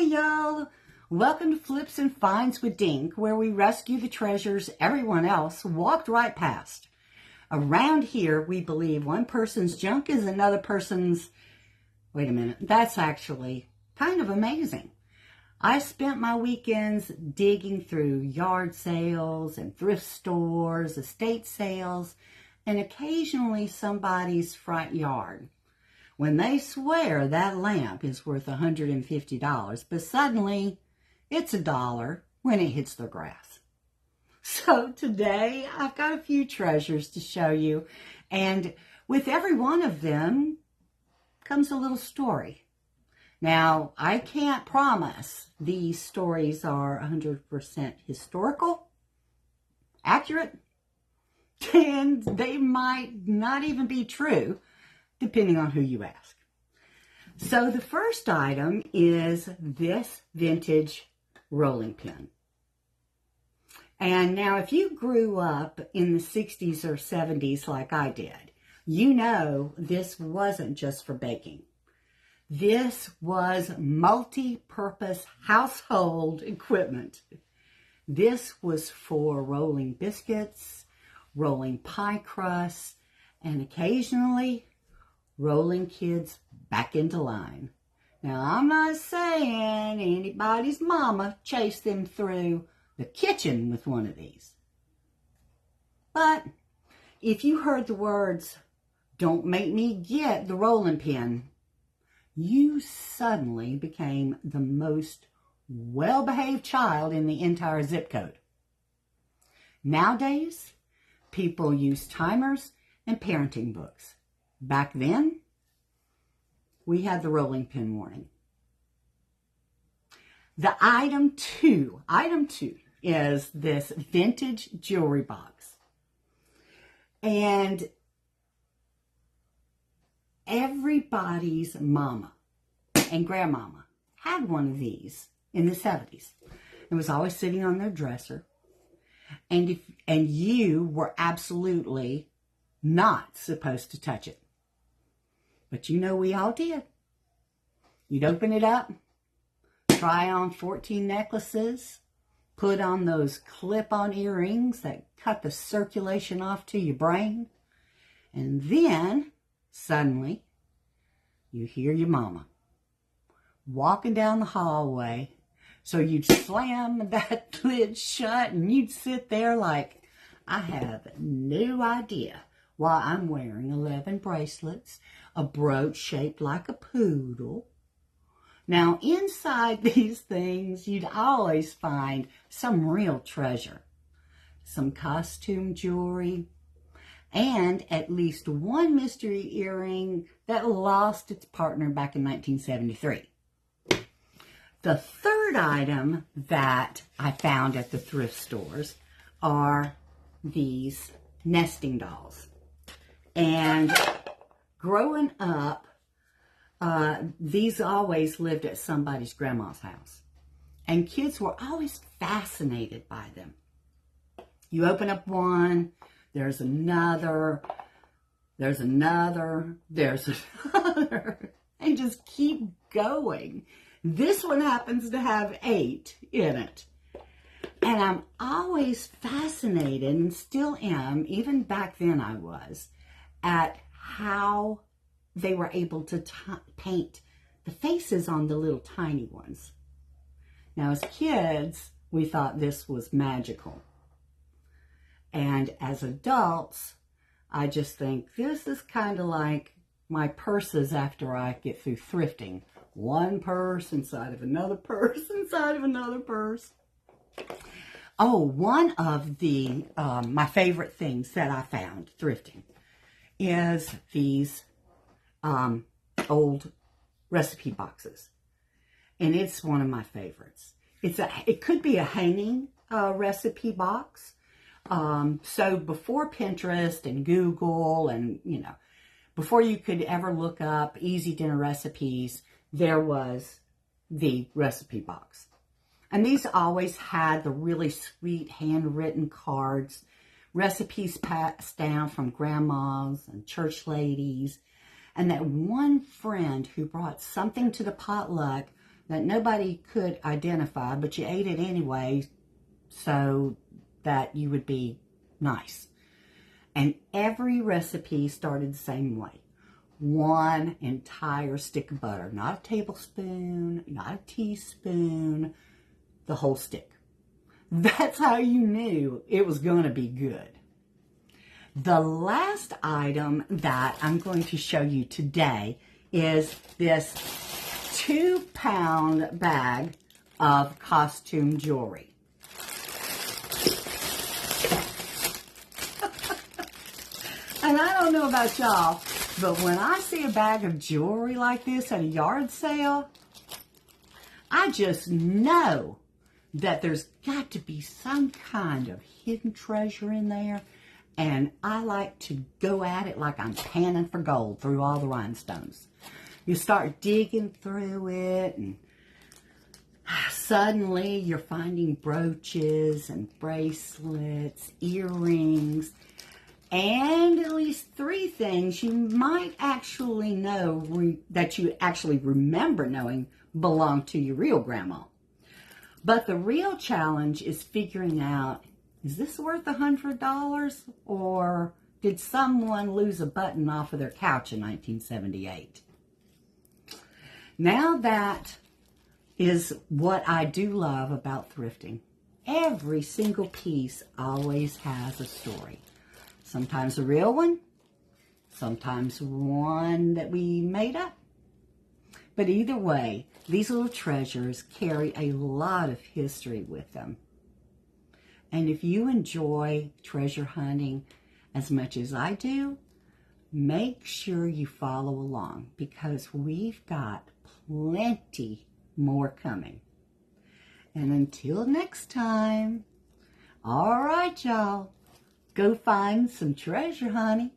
Hey y'all! Welcome to Flips and Finds with Dink, where we rescue the treasures everyone else walked right past. Around here, we believe one person's junk is another person's... Wait a minute, that's actually kind of amazing. I spent my weekends digging through yard sales and thrift stores, estate sales, and occasionally somebody's front yard. When they swear that lamp is worth $150, but suddenly it's $1 when it hits their grass. So today I've got a few treasures to show you, and with every one of them comes a little story. Now, I can't promise these stories are 100% historical, accurate, and they might not even be true, depending on who you ask. So the first item is this vintage rolling pin. And now if you grew up in the 60s or 70s like I did, you know this wasn't just for baking. This was multi-purpose household equipment. This was for rolling biscuits, rolling pie crusts, and occasionally rolling kids back into line. Now, I'm not saying anybody's mama chased them through the kitchen with one of these. But if you heard the words, "Don't make me get the rolling pin," you suddenly became the most well-behaved child in the entire zip code. Nowadays, people use timers and parenting books. Back then, we had the rolling pin warning. The item two is this vintage jewelry box. And everybody's mama and grandmama had one of these in the 70s. It was always sitting on their dresser. And you were absolutely not supposed to touch it. But you know we all did. You'd open it up, try on 14 necklaces, put on those clip-on earrings that cut the circulation off to your brain, and then, suddenly, you hear your mama walking down the hallway, so you'd slam that lid shut and you'd sit there like, I have no idea why I'm wearing 11 bracelets, a brooch shaped like a poodle. Now, inside these things, you'd always find some real treasure, some costume jewelry, and at least one mystery earring that lost its partner back in 1973. The third item that I found at the thrift stores are these nesting dolls. And growing up, these always lived at somebody's grandma's house. And kids were always fascinated by them. You open up one, there's another, and just keep going. This one happens to have 8 in it. And I'm always fascinated, and still am, even back then I was, at how they were able to paint the faces on the little tiny ones. Now, as kids, we thought this was magical. And as adults, I just think this is kind of like my purses after I get through thrifting. One purse inside of another purse inside of another purse. Oh, one of the my favorite things that I found thrifting is these old recipe boxes. And it's one of my favorites. It could be a hanging recipe box. So before Pinterest and Google and, before you could ever look up easy dinner recipes, there was the recipe box. And these always had the really sweet handwritten cards, recipes passed down from grandmas and church ladies, and that one friend who brought something to the potluck that nobody could identify, but you ate it anyway so that you would be nice. And every recipe started the same way. One entire stick of butter, not a tablespoon, not a teaspoon, the whole stick. That's how you knew it was going to be good. The last item that I'm going to show you today is this 2-pound bag of costume jewelry. And I don't know about y'all, but when I see a bag of jewelry like this at a yard sale, I just know that there's got to be some kind of hidden treasure in there. And I like to go at it like I'm panning for gold through all the rhinestones. You start digging through it, and suddenly you're finding brooches and bracelets, earrings, and at least 3 things you might actually know that you actually remember knowing belong to your real grandma. But the real challenge is figuring out, is this worth $100, or did someone lose a button off of their couch in 1978? Now that is what I do love about thrifting. Every single piece always has a story. Sometimes a real one, sometimes one that we made up. But either way, these little treasures carry a lot of history with them. And if you enjoy treasure hunting as much as I do, make sure you follow along, because we've got plenty more coming. And until next time, all right, y'all, go find some treasure, honey.